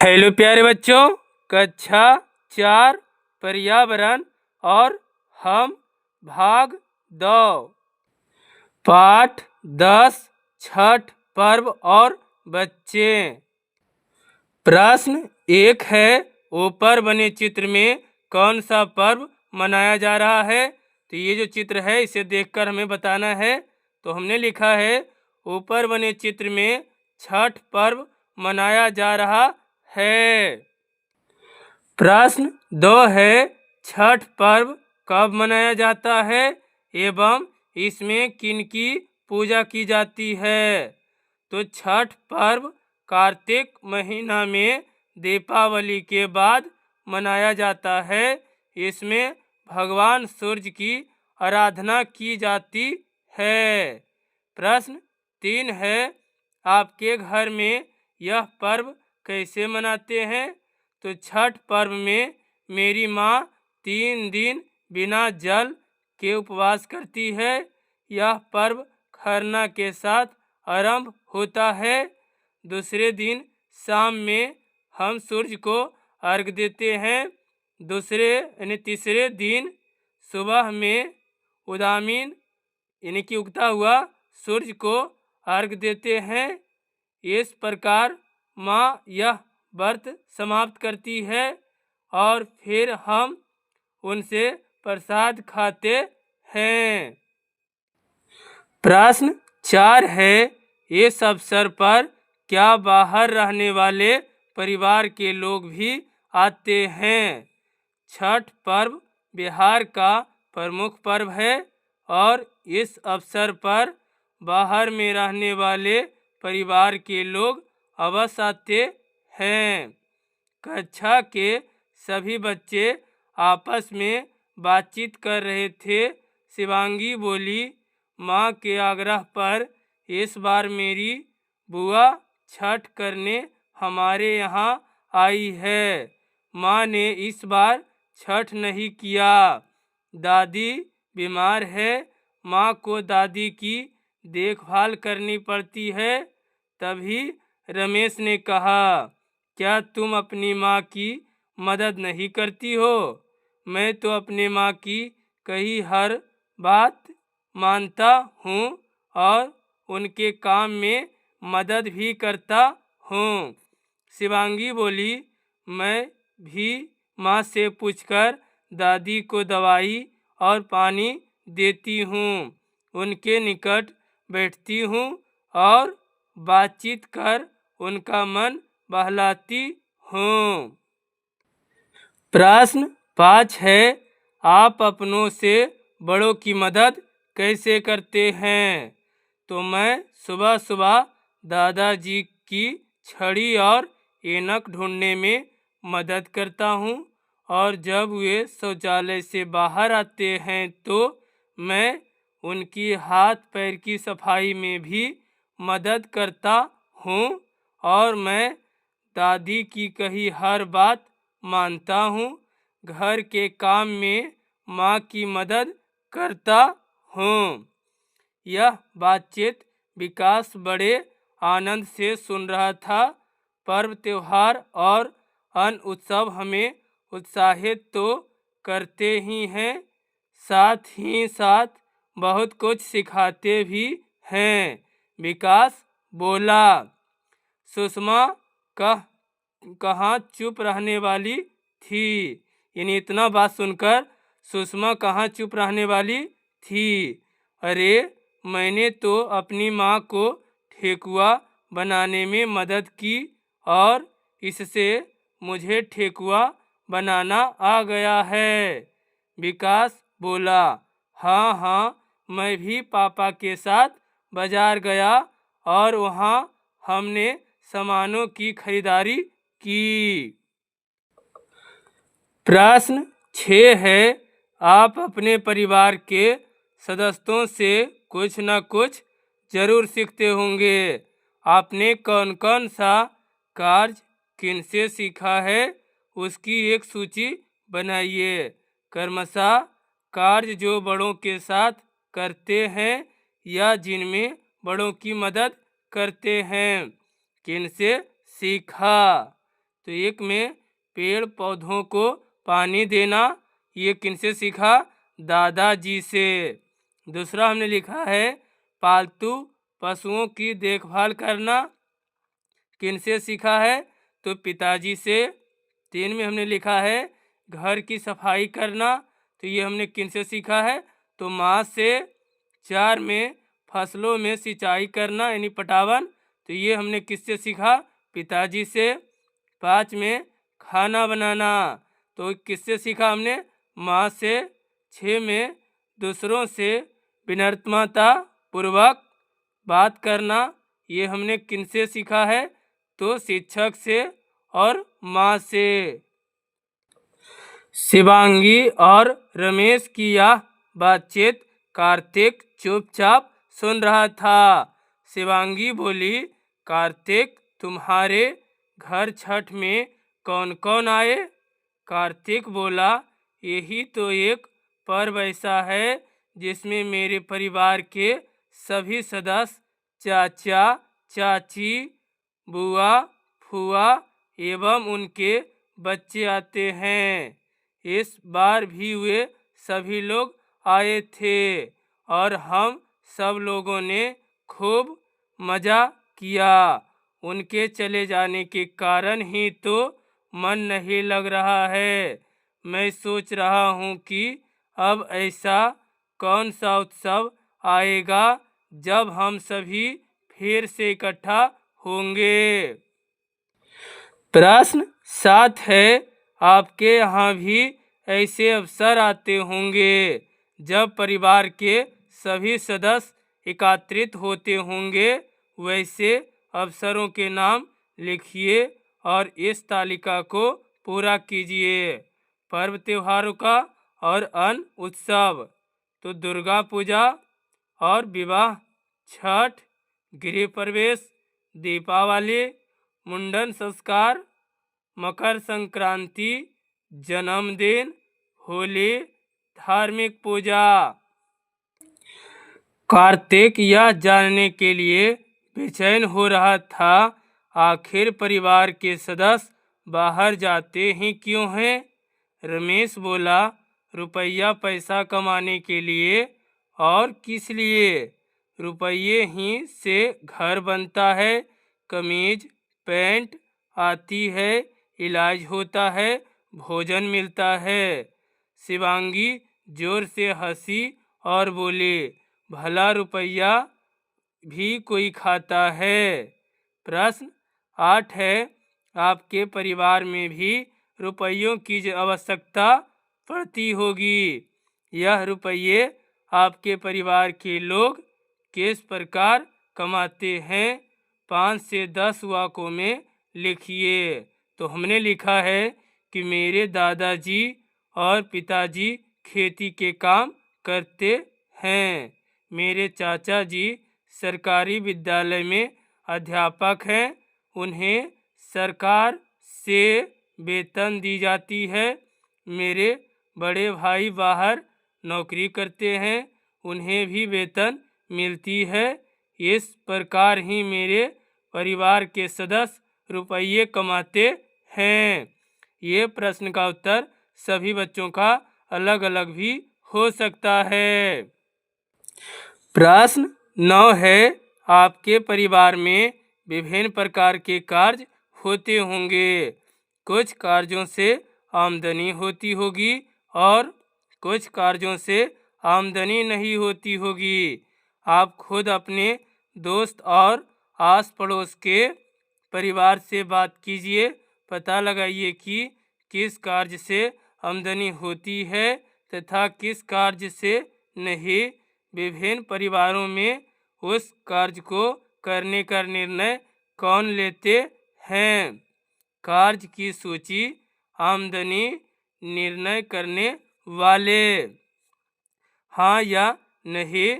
Hello प्यारे बच्चों, कक्षा 4 पर्यावरण और हम भाग 2 पाठ 10 छठ पर्व और बच्चे। प्रश्न 1 है, ऊपर बने चित्र में कौन सा पर्व मनाया जा रहा है? तो ये जो चित्र है इसे देखकर हमें बताना है। तो हमने लिखा है ऊपर बने चित्र में छठ पर्व मनाया जा रहा है। प्रश्न 2 है, छठ पर्व कब मनाया जाता है एवं इसमें किनकी पूजा की जाती है? तो छठ पर्व कार्तिक महीना में दीपावली के बाद मनाया जाता है। इसमें भगवान सूर्य की आराधना की जाती है। प्रश्न 3 है, आपके घर में यह पर्व कैसे मनाते हैं? तो छठ पर्व में मेरी माँ 3 दिन बिना जल के उपवास करती है। यह पर्व खरना के साथ आरंभ होता है। दूसरे दिन शाम में हम सूर्य को अर्घ देते हैं। तीसरे दिन सुबह में उदामीन यानी कि उगता हुआ सूर्य को अर्घ देते हैं। इस प्रकार माँ यह व्रत समाप्त करती है और फिर हम उनसे प्रसाद खाते हैं। प्रश्न 4 है, इस अवसर पर क्या बाहर रहने वाले परिवार के लोग भी आते हैं? छठ पर्व बिहार का प्रमुख पर्व है और इस अवसर पर बाहर में रहने वाले परिवार के लोग अवश्य आते हैं। कक्षा के सभी बच्चे आपस में बातचीत कर रहे थे। शिवांगी बोली, माँ के आग्रह पर इस बार मेरी बुआ छठ करने हमारे यहाँ आई है। माँ ने इस बार छठ नहीं किया, दादी बीमार है। माँ को दादी की देखभाल करनी पड़ती है। तभी रमेश ने कहा, क्या तुम अपनी माँ की मदद नहीं करती हो? मैं तो अपने माँ की कही हर बात मानता हूँ और उनके काम में मदद भी करता हूँ। शिवांगी बोली, मैं भी माँ से पूछकर दादी को दवाई और पानी देती हूँ, उनके निकट बैठती हूँ और बातचीत कर उनका मन बहलाती हूँ। प्रश्न 5 है, आप अपनों से बड़ों की मदद कैसे करते हैं? तो मैं सुबह सुबह दादाजी की छड़ी और ऐनक ढूंढने में मदद करता हूँ और जब वे शौचालय से बाहर आते हैं तो मैं उनकी हाथ पैर की सफाई में भी मदद करता हूँ और मैं दादी की कही हर बात मानता हूँ। घर के काम में माँ की मदद करता हूँ। यह बातचीत विकास बड़े आनंद से सुन रहा था। पर्व त्योहार और अन्य उत्सव हमें उत्साहित तो करते ही हैं, साथ ही साथ बहुत कुछ सिखाते भी हैं। विकास बोला, सुषमा कहाँ चुप रहने वाली थी? यानी इतना बात सुनकर सुषमा कहाँ चुप रहने वाली थी? अरे, मैंने तो अपनी माँ को ठेकुआ बनाने में मदद की और इससे मुझे ठेकुआ बनाना आ गया है। विकास बोला, हाँ हाँ, मैं भी पापा के साथ बाजार गया और वहाँ हमने सामानों की खरीदारी की। प्रश्न 6 है, आप अपने परिवार के सदस्यों से कुछ न कुछ जरूर सीखते होंगे। आपने कौन कौन सा कार्य किनसे सीखा है उसकी एक सूची बनाइए। क्रमशः कार्य जो बड़ों के साथ करते हैं या जिनमें बड़ों की मदद करते हैं, किनसे सीखा? तो एक में पेड़ पौधों को पानी देना, ये किनसे सीखा? दादाजी से। दूसरा हमने लिखा है पालतू पशुओं की देखभाल करना, किनसे सीखा है? तो पिताजी से। 3 में हमने लिखा है घर की सफाई करना, तो ये हमने किनसे सीखा है? तो माँ से। 4 में फसलों में सिंचाई करना यानी पटावन, तो ये हमने किससे सीखा? पिताजी से। 5 में खाना बनाना, तो किससे सीखा हमने? माँ से। 6 में दूसरों से विनम्रता पूर्वक बात करना, ये हमने किनसे सीखा है? तो शिक्षक से और माँ से। शिवांगी और रमेश की यह बातचीत कार्तिक चुपचाप सुन रहा था। शिवांगी बोली, कार्तिक तुम्हारे घर छठ में कौन कौन आए? कार्तिक बोला, यही तो एक पर्व ऐसा है जिसमें मेरे परिवार के सभी सदस्य, चाचा चाची, बुआ फुआ एवं उनके बच्चे आते हैं। इस बार भी वे सभी लोग आए थे और हम सब लोगों ने खूब मज़ा किया। उनके चले जाने के कारण ही तो मन नहीं लग रहा है। मैं सोच रहा हूँ कि अब ऐसा कौन सा उत्सव आएगा जब हम सभी फिर से इकट्ठा होंगे। प्रश्न 7 है, आपके यहाँ भी ऐसे अवसर आते होंगे जब परिवार के सभी सदस्य एकत्रित होते होंगे, वैसे अवसरों के नाम लिखिए और इस तालिका को पूरा कीजिए। पर्व त्योहारों का और अन्य उत्सव, तो दुर्गा पूजा और विवाह, छठ, गृह प्रवेश, दीपावली, मुंडन संस्कार, मकर संक्रांति, जन्मदिन, होली, धार्मिक पूजा। कार्तिक यह जानने के लिए बेचैन हो रहा था, आखिर परिवार के सदस्य बाहर जाते ही क्यों हैं? रमेश बोला, रुपया पैसा कमाने के लिए, और किस लिए? रुपये ही से घर बनता है, कमीज पैंट आती है, इलाज होता है, भोजन मिलता है। शिवांगी जोर से हंसी और बोले, भला रुपया भी कोई खाता है? प्रश्न 8 है, आपके परिवार में भी रुपयों की आवश्यकता पड़ती होगी। यह रुपये आपके परिवार के लोग किस प्रकार कमाते हैं? 5 से 10 वाक्यों में लिखिए। तो हमने लिखा है कि मेरे दादाजी और पिताजी खेती के काम करते हैं। मेरे चाचा जी सरकारी विद्यालय में अध्यापक हैं, उन्हें सरकार से वेतन दी जाती है। मेरे बड़े भाई बाहर नौकरी करते हैं, उन्हें भी वेतन मिलती है। इस प्रकार ही मेरे परिवार के सदस्य रुपये कमाते हैं। ये प्रश्न का उत्तर सभी बच्चों का अलग अलग भी हो सकता है। प्रश्न 9 है, आपके परिवार में विभिन्न प्रकार के कार्य होते होंगे। कुछ कार्यों से आमदनी होती होगी और कुछ कार्यों से आमदनी नहीं होती होगी। आप खुद अपने दोस्त और आस पड़ोस के परिवार से बात कीजिए, पता लगाइए कि किस कार्य से आमदनी होती है तथा किस कार्य से नहीं। विभिन्न परिवारों में उस कार्य को करने का निर्णय कौन लेते हैं? कार्य की सूची, आमदनी, निर्णय करने वाले। हाँ या नहीं,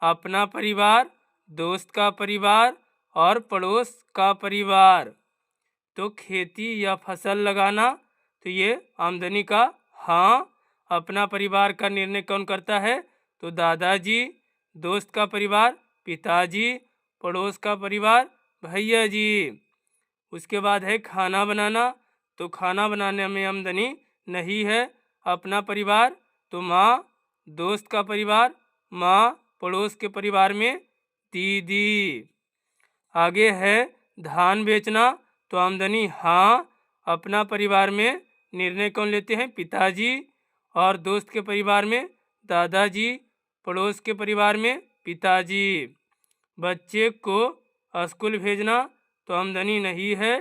अपना परिवार, दोस्त का परिवार और पड़ोस का परिवार। तो खेती या फसल लगाना, तो ये आमदनी का हाँ। अपना परिवार का निर्णय कौन करता है? तो दादाजी। दोस्त का परिवार पिताजी, पड़ोस का परिवार भैया जी। उसके बाद है खाना बनाना, तो खाना बनाने में आमदनी नहीं है। अपना परिवार तो माँ, दोस्त का परिवार माँ, पड़ोस के परिवार में दीदी। आगे है धान बेचना तो आमदनी हाँ। अपना परिवार में निर्णय कौन लेते हैं? पिताजी। और दोस्त के परिवार में दादाजी, पड़ोस के परिवार में पिताजी। बच्चे को स्कूल भेजना तो आमदनी नहीं है।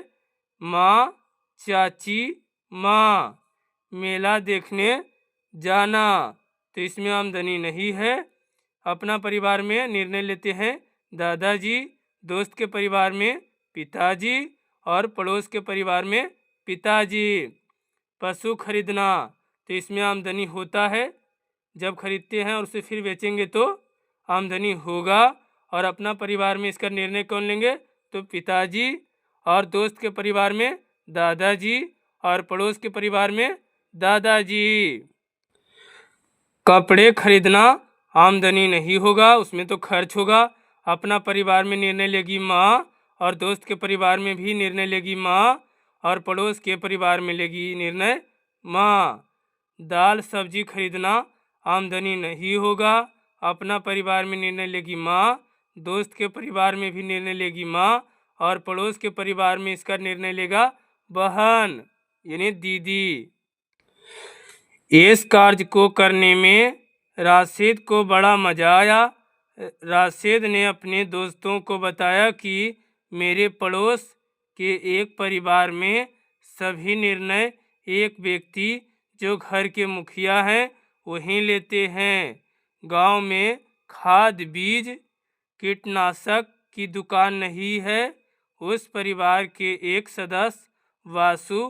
माँ, चाची, माँ। मेला देखने जाना तो इसमें आमदनी नहीं है। अपना परिवार में निर्णय लेते हैं दादाजी, दोस्त के परिवार में पिताजी और पड़ोस के परिवार में पिताजी। पशु खरीदना तो इसमें आमदनी होता है। जब खरीदते हैं और उसे फिर बेचेंगे तो आमदनी होगा। और अपना परिवार में इसका निर्णय कौन लेंगे? तो पिताजी। और दोस्त के परिवार में दादाजी और पड़ोस के परिवार में दादाजी। कपड़े खरीदना आमदनी नहीं होगा, उसमें तो खर्च होगा। अपना परिवार में निर्णय लेगी माँ और दोस्त के परिवार में भी निर्णय लेगी माँ और पड़ोस के परिवार में लेगी निर्णय माँ। दाल सब्जी खरीदना आमदनी नहीं होगा। अपना परिवार में निर्णय लेगी माँ, दोस्त के परिवार में भी निर्णय लेगी माँ और पड़ोस के परिवार में इसका निर्णय लेगा बहन यानी दीदी। इस कार्य को करने में राशिद को बड़ा मज़ा आया। राशिद ने अपने दोस्तों को बताया कि मेरे पड़ोस के एक परिवार में सभी निर्णय एक व्यक्ति जो घर के मुखिया हैं वही लेते हैं। गांव में खाद बीज कीटनाशक की दुकान नहीं है। उस परिवार के एक सदस्य वासु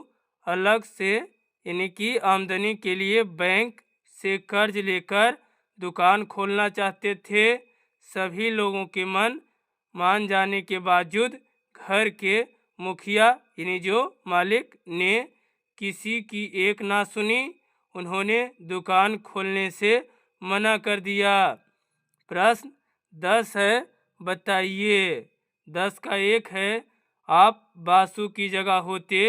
अलग से यानी कि आमदनी के लिए बैंक से कर्ज लेकर दुकान खोलना चाहते थे। सभी लोगों के मन मान जाने के बावजूद घर के मुखिया यानी जो मालिक ने किसी की एक ना सुनी। उन्होंने दुकान खोलने से मना कर दिया। प्रश्न 10 है, बताइए। 10 का 1 है, आप वासु की जगह होते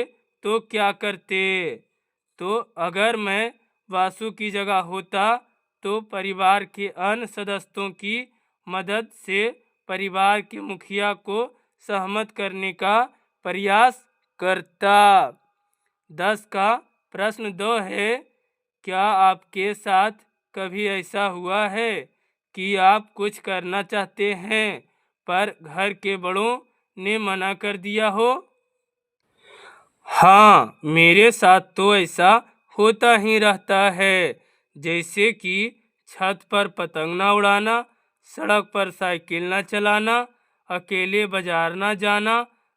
तो क्या करते? तो अगर मैं वासु की जगह होता तो परिवार के अन्य सदस्यों की मदद से परिवार के मुखिया को सहमत करने का प्रयास करता। 10 का प्रश्न 2 है, क्या आपके साथ कभी ऐसा हुआ है कि आप कुछ करना चाहते हैं पर घर के बड़ों ने मना कर दिया हो? हाँ, मेरे साथ तो ऐसा होता ही रहता है। जैसे कि छत पर पतंग ना उड़ाना, सड़क पर साइकिल ना चलाना, अकेले बाजार ना जाना,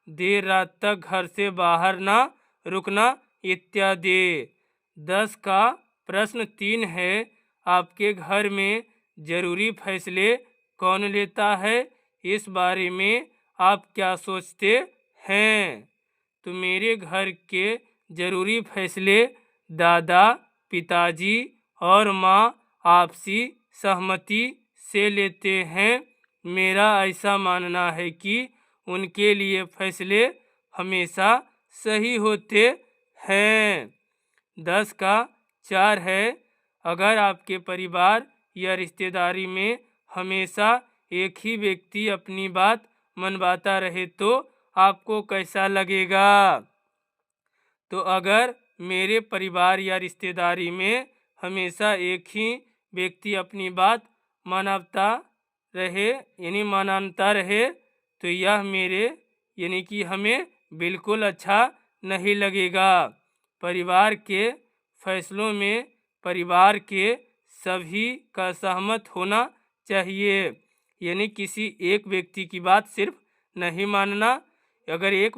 देर रात तक घर से बाहर ना रुकना इत्यादि। 10 का प्रश्न 3 है, आपके घर में जरूरी फैसले कौन लेता है? इस बारे में आप क्या सोचते हैं? तो मेरे घर के जरूरी फैसले दादा, पिताजी और माँ आपसी सहमति से लेते हैं। मेरा ऐसा मानना है कि उनके लिए फैसले हमेशा सही होते हैं। 10 का 4 है, अगर आपके परिवार या रिश्तेदारी में हमेशा एक ही व्यक्ति अपनी बात मनवाता रहे तो आपको कैसा लगेगा? तो अगर मेरे परिवार या रिश्तेदारी में हमेशा एक ही व्यक्ति अपनी बात मानता रहे तो यह मेरे यानी कि हमें बिल्कुल अच्छा नहीं लगेगा। परिवार के फैसलों में परिवार के सभी का सहमत होना चाहिए, यानी किसी एक व्यक्ति की बात सिर्फ नहीं मानना। अगर एक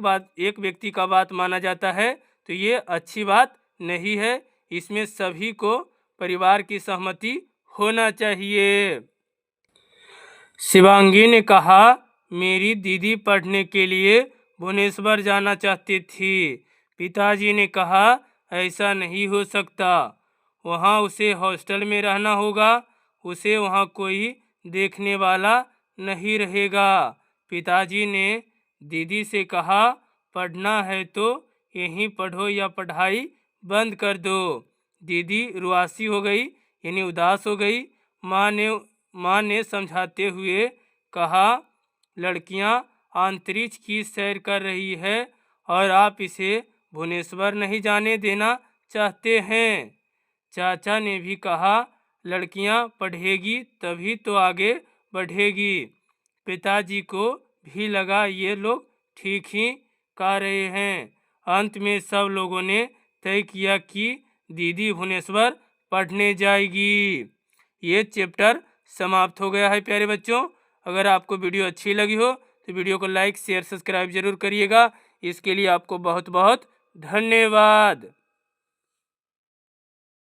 व्यक्ति का बात माना जाता है तो ये अच्छी बात नहीं है। इसमें सभी को परिवार की सहमति होना चाहिए। शिवांगी ने कहा, मेरी दीदी पढ़ने के लिए भुवनेश्वर जाना चाहती थी। पिताजी ने कहा, ऐसा नहीं हो सकता, वहाँ उसे हॉस्टल में रहना होगा, उसे वहाँ कोई देखने वाला नहीं रहेगा। पिताजी ने दीदी से कहा, पढ़ना है तो यहीं पढ़ो या पढ़ाई बंद कर दो। दीदी रुआसी हो गई यानी उदास हो गई। माँ ने समझाते हुए कहा, लड़कियां अंतरिक्ष की सैर कर रही है और आप इसे भुवनेश्वर नहीं जाने देना चाहते हैं। चाचा ने भी कहा, लड़कियां पढ़ेगी तभी तो आगे बढ़ेगी। पिताजी को भी लगा ये लोग ठीक ही कह रहे हैं। अंत में सब लोगों ने तय किया कि दीदी भुवनेश्वर पढ़ने जाएगी। ये चैप्टर समाप्त हो गया है प्यारे बच्चों। अगर आपको वीडियो अच्छी लगी हो तो वीडियो को लाइक शेयर सब्सक्राइब जरूर करिएगा। इसके लिए आपको बहुत बहुत धन्यवाद।